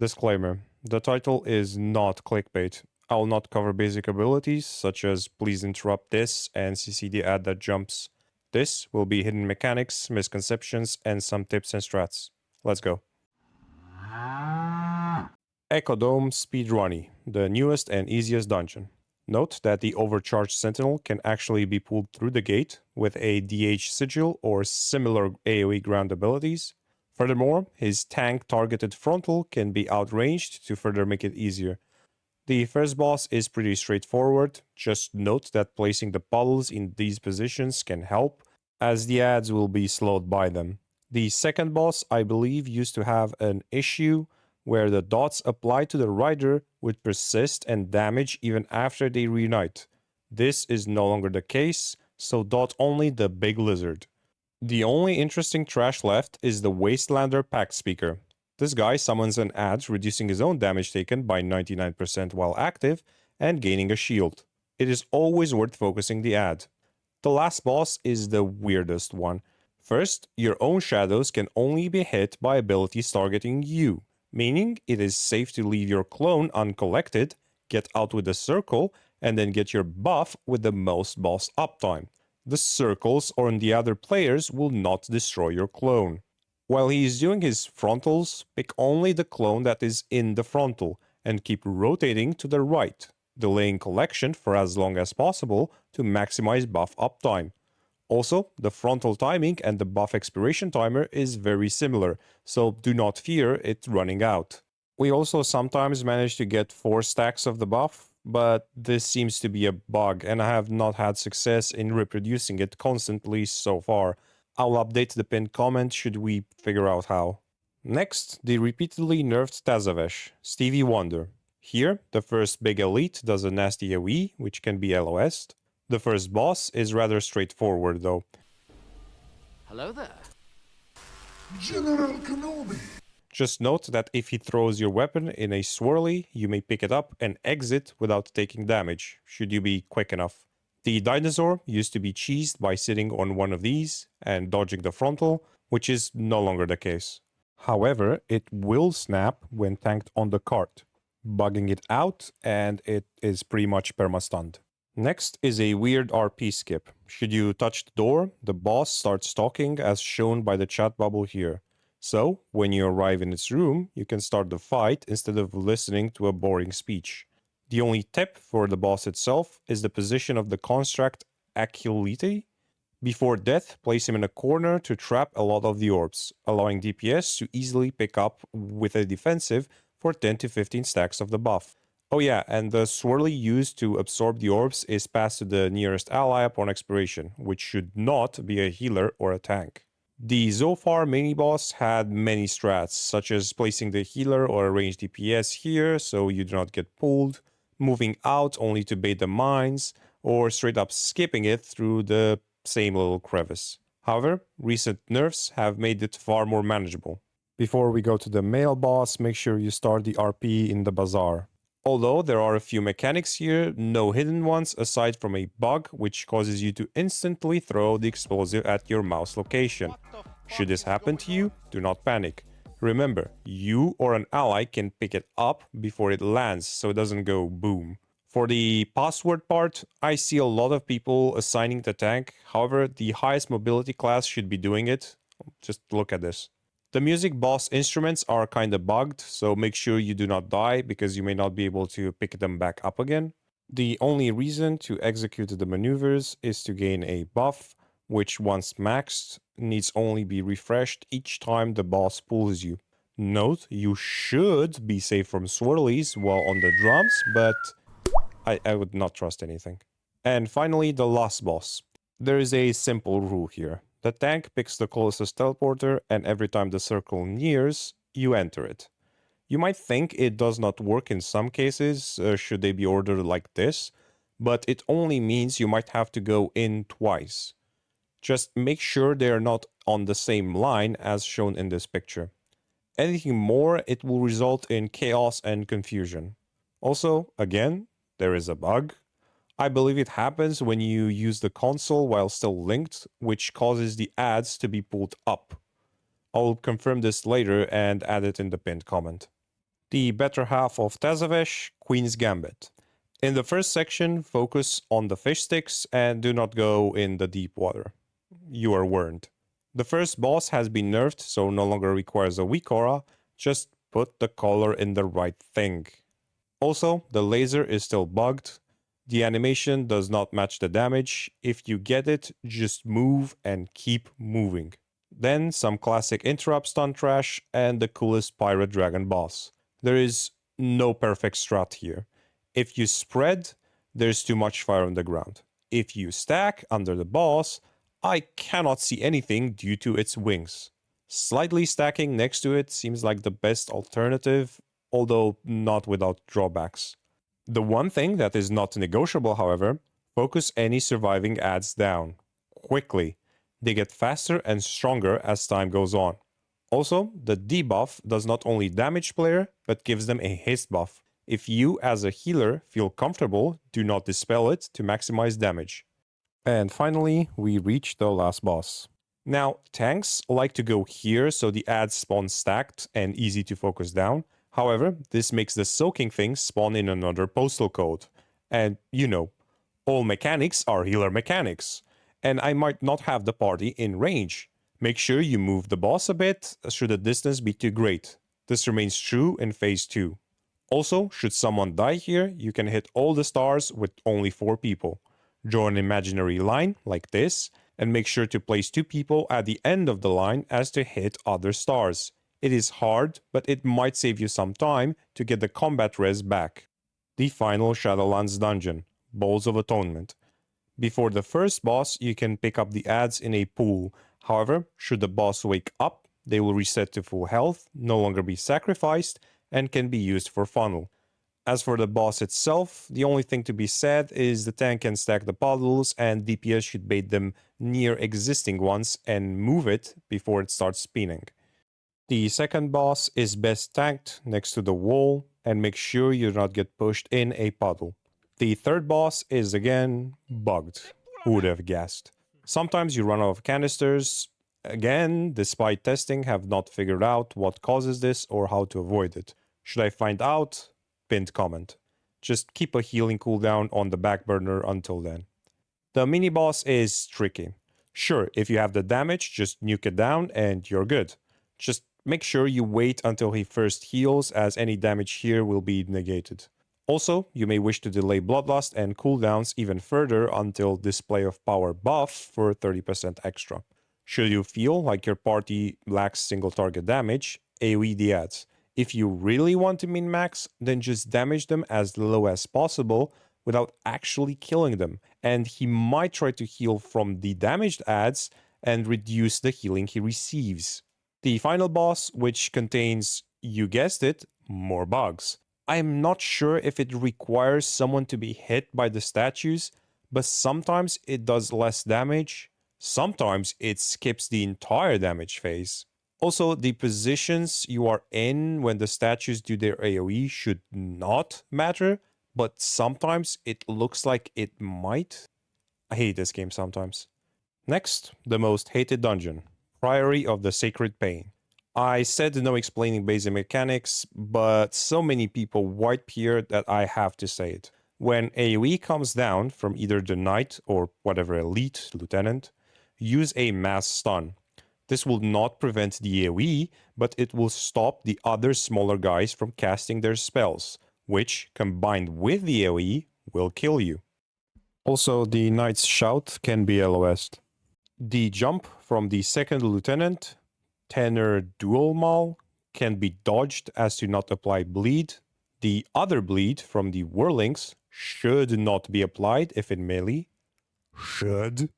Disclaimer: the title is not clickbait. I will not cover basic abilities such as please interrupt this and CC the ad that jumps. This will be hidden mechanics, misconceptions, and some tips and strats. Let's go. Echo Dome Speedrunny, the newest and easiest dungeon. Note that the overcharged sentinel can actually be pulled through the gate with a DH sigil or similar AoE ground abilities. Furthermore, his tank-targeted frontal can be outranged to further make it easier. The first boss is pretty straightforward, just note that placing the puddles in these positions can help, as the ads will be slowed by them. The second boss, I believe, used to have an issue where the dots applied to the rider would persist and damage even after they reunite. This is no longer the case, so dot only the big lizard. The only interesting trash left is the Wastelander Pact Speaker. This guy summons an ad reducing his own damage taken by 99% while active and gaining a shield. It is always worth focusing the ad. The last boss is the weirdest one. First, your own shadows can only be hit by abilities targeting you, meaning it is safe to leave your clone uncollected, get out with a circle, and then get your buff with the most boss uptime. The circles on the other players will not destroy your clone. While he is doing his frontals, pick only the clone that is in the frontal and keep rotating to the right, delaying collection for as long as possible to maximize buff uptime. Also, the frontal timing and the buff expiration timer is very similar, so do not fear it running out. We also sometimes manage to get 4 stacks of the buff, but this seems to be a bug and I have not had success in reproducing it constantly so far. I'll update the pinned comment should we figure out how. Next, the repeatedly nerfed Tazavesh, Stevie Wonder. Here, the first big elite does a nasty AoE, which can be LOS'd. The first boss is rather straightforward though. Hello there. General Kenobi. Just note that if he throws your weapon in a swirly, you may pick it up and exit without taking damage, should you be quick enough. The dinosaur used to be cheesed by sitting on one of these and dodging the frontal, which is no longer the case. However, it will snap when tanked on the cart, bugging it out, and it is pretty much perma-stunned. Next is a weird RP skip. Should you touch the door, the boss starts talking as shown by the chat bubble here. So, when you arrive in its room, you can start the fight instead of listening to a boring speech. The only tip for the boss itself is the position of the construct Aculite. Before death, place him in a corner to trap a lot of the orbs, allowing DPS to easily pick up with a defensive for 10 to 15 stacks of the buff. Oh yeah, and the swirly used to absorb the orbs is passed to the nearest ally upon expiration, which should not be a healer or a tank. The Zophar mini-boss had many strats, such as placing the healer or a ranged DPS here so you do not get pulled, moving out only to bait the mines, or straight up skipping it through the same little crevice. However, recent nerfs have made it far more manageable. Before we go to the male boss, make sure you start the RP in the bazaar. Although there are a few mechanics here, no hidden ones aside from a bug which causes you to instantly throw the explosive at your mouse location. Should this happen to you, do not panic. Remember, you or an ally can pick it up before it lands so it doesn't go boom. For the password part, I see a lot of people assigning the tank, however the highest mobility class should be doing it. Just look at this. The music boss instruments are kinda bugged, so make sure you do not die because you may not be able to pick them back up again. The only reason to execute the maneuvers is to gain a buff, which once maxed, needs only be refreshed each time the boss pulls you. Note, you should be safe from swirlies while on the drums, but I would not trust anything. And finally, the last boss. There is a simple rule here. The tank picks the closest teleporter, and every time the circle nears, you enter it. You might think it does not work in some cases, should they be ordered like this, but it only means you might have to go in twice. Just make sure they are not on the same line as shown in this picture. Anything more, it will result in chaos and confusion. Also, again, there is a bug. I believe it happens when you use the console while still linked, which causes the ads to be pulled up. I'll confirm this later and add it in the pinned comment. The better half of Tazavesh, Queen's Gambit. In the first section, focus on the fish sticks and do not go in the deep water. You are warned. The first boss has been nerfed, so no longer requires a weak aura, just put the color in the right thing. Also, the laser is still bugged. The animation does not match the damage. If you get it, just move and keep moving. Then some classic interrupt stun trash and the coolest pirate dragon boss. There is no perfect strat here. If you spread, there's too much fire on the ground. If you stack under the boss, I cannot see anything due to its wings. Slightly stacking next to it seems like the best alternative, although not without drawbacks. The one thing that is not negotiable, however, focus any surviving adds down. Quickly. They get faster and stronger as time goes on. Also, the debuff does not only damage player, but gives them a haste buff. If you, as a healer, feel comfortable, do not dispel it to maximize damage. And finally, we reach the last boss. Now, tanks like to go here so the ads spawn stacked and easy to focus down. However, this makes the soaking things spawn in another postal code. And, all mechanics are healer mechanics. And I might not have the party in range. Make sure you move the boss a bit should the distance be too great. This remains true in phase 2. Also, should someone die here, you can hit all the stars with only 4 people. Draw an imaginary line, like this, and make sure to place 2 people at the end of the line as to hit other stars. It is hard, but it might save you some time to get the combat res back. The final Shadowlands dungeon, Bowls of Atonement. Before the first boss, you can pick up the ads in a pool. However, should the boss wake up, they will reset to full health, no longer be sacrificed, and can be used for funnel. As for the boss itself, the only thing to be said is the tank can stack the puddles and DPS should bait them near existing ones and move it before it starts spinning. The second boss is best tanked next to the wall and make sure you do not get pushed in a puddle. The third boss is again bugged. Who would have guessed? Sometimes you run out of canisters. Again, despite testing, have not figured out what causes this or how to avoid it. Should I find out? Pinned comment. Just keep a healing cooldown on the back burner until then. The mini boss is tricky. Sure, if you have the damage, just nuke it down and you're good. Just make sure you wait until he first heals, as any damage here will be negated. Also, you may wish to delay Bloodlust and cooldowns even further until Display of Power buff for 30% extra. Should you feel like your party lacks single target damage, AoE the ads. If you really want to min-max, then just damage them as low as possible without actually killing them, and he might try to heal from the damaged ads and reduce the healing he receives. The final boss, which contains, you guessed it, more bugs. I am not sure if it requires someone to be hit by the statues, but sometimes it does less damage. Sometimes it skips the entire damage phase. Also, the positions you are in when the statues do their AoE should not matter, but sometimes it looks like it might. I hate this game sometimes. Next, the most hated dungeon, Priory of the Sacred Pain. I said no explaining basic mechanics, but so many people wipe here that I have to say it. When AoE comes down from either the knight or whatever elite lieutenant, use a mass stun. This will not prevent the AoE, but it will stop the other smaller guys from casting their spells, which, combined with the AoE, will kill you. Also, the knight's shout can be LOS'd. The jump from the second lieutenant, Tenor Dual Maul, can be dodged as to not apply bleed. The other bleed from the Whirlings should not be applied if in melee. Should.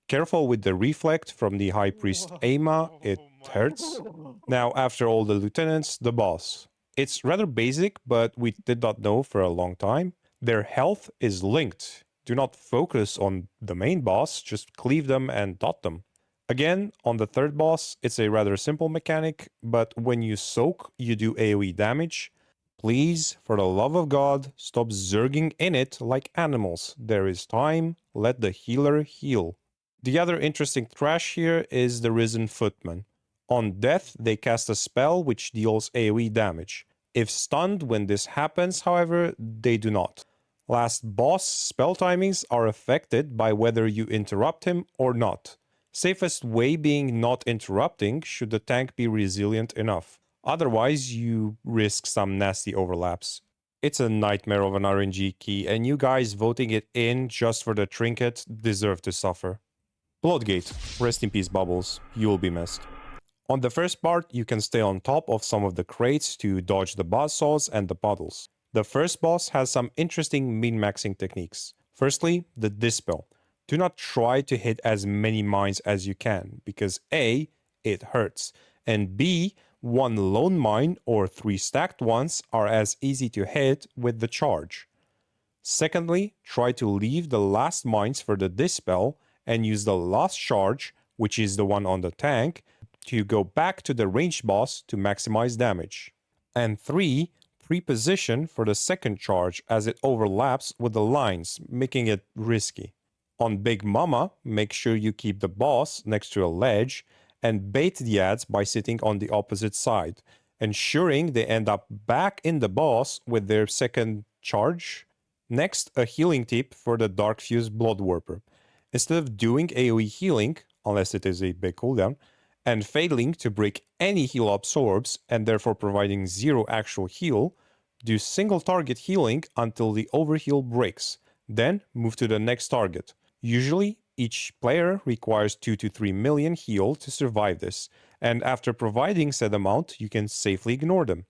Careful with the reflect from the High Priest Aima, it hurts. Now, after all the lieutenants, the boss. It's rather basic, but we did not know for a long time. Their health is linked. Do not focus on the main boss, just cleave them and dot them. Again, on the third boss, it's a rather simple mechanic, but when you soak, you do AoE damage. Please, for the love of God, stop zerging in it like animals. There is time, let the healer heal. The other interesting trash here is the Risen Footman. On death, they cast a spell which deals AoE damage. If stunned when this happens, however, they do not. Last boss spell timings are affected by whether you interrupt him or not. Safest way being not interrupting should the tank be resilient enough. Otherwise, you risk some nasty overlaps. It's a nightmare of an RNG key, and you guys voting it in just for the trinket deserve to suffer. Floodgate. Rest in peace, Bubbles. You'll be missed. On the first part, you can stay on top of some of the crates to dodge the buzzsaws and the puddles. The first boss has some interesting min-maxing techniques. Firstly, the dispel. Do not try to hit as many mines as you can, because A, it hurts, and B, one lone mine or 3 stacked ones are as easy to hit with the charge. Secondly, try to leave the last mines for the dispel and use the last charge, which is the one on the tank, to go back to the ranged boss to maximize damage. And 3, pre-position for the second charge as it overlaps with the lines, making it risky. On Big Mama, make sure you keep the boss next to a ledge and bait the ads by sitting on the opposite side, ensuring they end up back in the boss with their second charge. Next, a healing tip for the Dark Fuse Bloodwarper. Instead of doing AoE healing, unless it is a big cooldown, and failing to break any heal absorbs and therefore providing 0 actual heal, do single target healing until the overheal breaks, then move to the next target. Usually, each player requires 2 to 3 million heal to survive this, and after providing said amount, you can safely ignore them.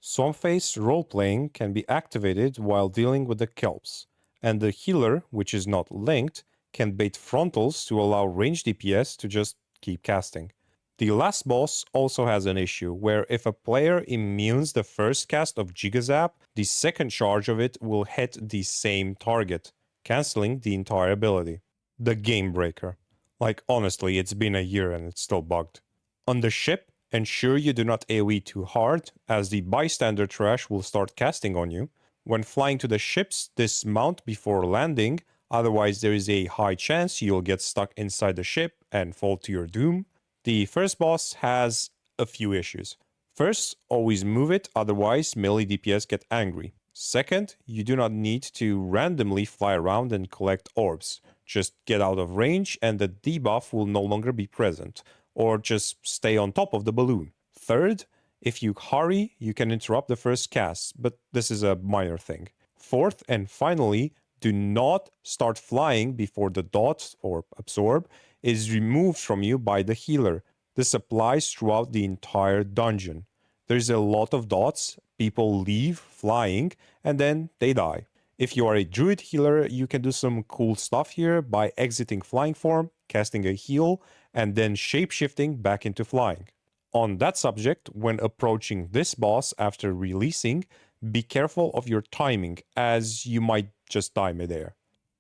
Swampface roleplaying can be activated while dealing with the kelps, and the healer, which is not linked, can bait frontals to allow ranged DPS to just keep casting. The last boss also has an issue, where if a player immunes the first cast of Gigazap, the second charge of it will hit the same target, cancelling the entire ability. The Gamebreaker. Like, honestly, it's been a year and it's still bugged. On the ship, ensure you do not AoE too hard, as the bystander trash will start casting on you. When flying to the ships, dismount before landing, otherwise there is a high chance you'll get stuck inside the ship and fall to your doom. The first boss has a few issues. First, always move it, otherwise melee DPS get angry. Second, you do not need to randomly fly around and collect orbs. Just get out of range and the debuff will no longer be present, or just stay on top of the balloon. Third, if you hurry, you can interrupt the first cast, but this is a minor thing. Fourth, and finally, do not start flying before the dot, or absorb, is removed from you by the healer. This applies throughout the entire dungeon. There's a lot of dots, people leave flying, and then they die. If you are a druid healer, you can do some cool stuff here by exiting flying form, casting a heal, and then shapeshifting back into flying. On that subject, when approaching this boss after releasing, be careful of your timing, as you might just die midair.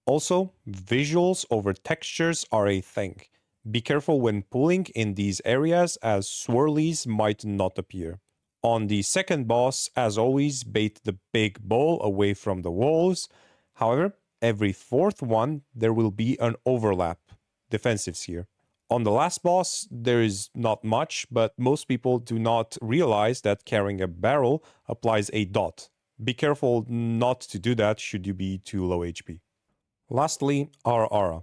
Also, visuals over textures are a thing. Be careful when pulling in these areas, as swirlies might not appear. On the second boss, as always, bait the big ball away from the walls. However, every fourth one, there will be an overlap. Defensives here. On the last boss, there is not much, but most people do not realize that carrying a barrel applies a dot. Be careful not to do that should you be too low HP. Lastly, Ara-Kara.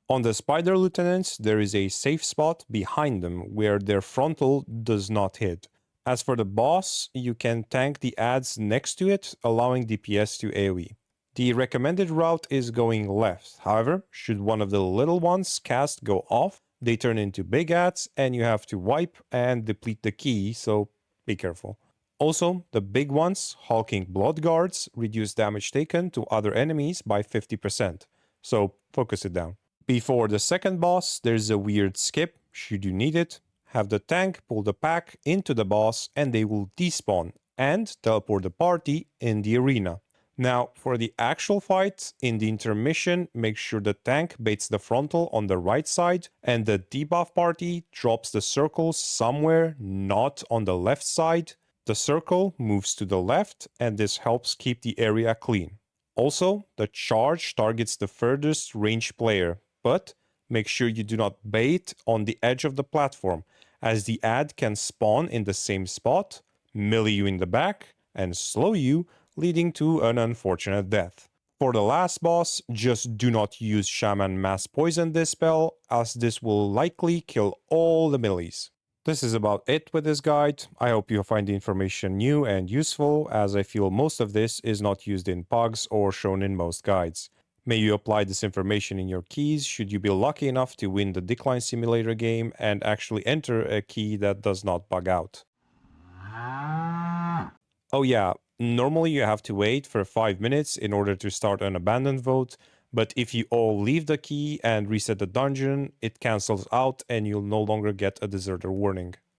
On the Spider Lieutenants, there is a safe spot behind them where their frontal does not hit. As for the boss, you can tank the ads next to it, allowing DPS to AoE. The recommended route is going left. However, should one of the little ones cast go off, they turn into big ads and you have to wipe and deplete the key, so be careful. Also, the big ones, hulking blood guards, reduce damage taken to other enemies by 50%, so focus it down. Before the second boss, there's a weird skip, should you need it. Have the tank pull the pack into the boss and they will despawn and teleport the party in the arena. Now, for the actual fight, in the intermission, make sure the tank baits the frontal on the right side and the debuff party drops the circle somewhere not on the left side. The circle moves to the left and this helps keep the area clean. Also, the charge targets the furthest range player, but make sure you do not bait on the edge of the platform, as the ad can spawn in the same spot, melee you in the back, and slow you, leading to an unfortunate death. For the last boss, just do not use Shaman Mass Poison this spell, as this will likely kill all the millies. This is about it with this guide. I hope you find the information new and useful, as I feel most of this is not used in POGs or shown in most guides. May you apply this information in your keys should you be lucky enough to win the Decline Simulator game and actually enter a key that does not bug out. Oh yeah, normally you have to wait for 5 minutes in order to start an abandoned vote, but if you all leave the key and reset the dungeon, it cancels out and you'll no longer get a deserter warning.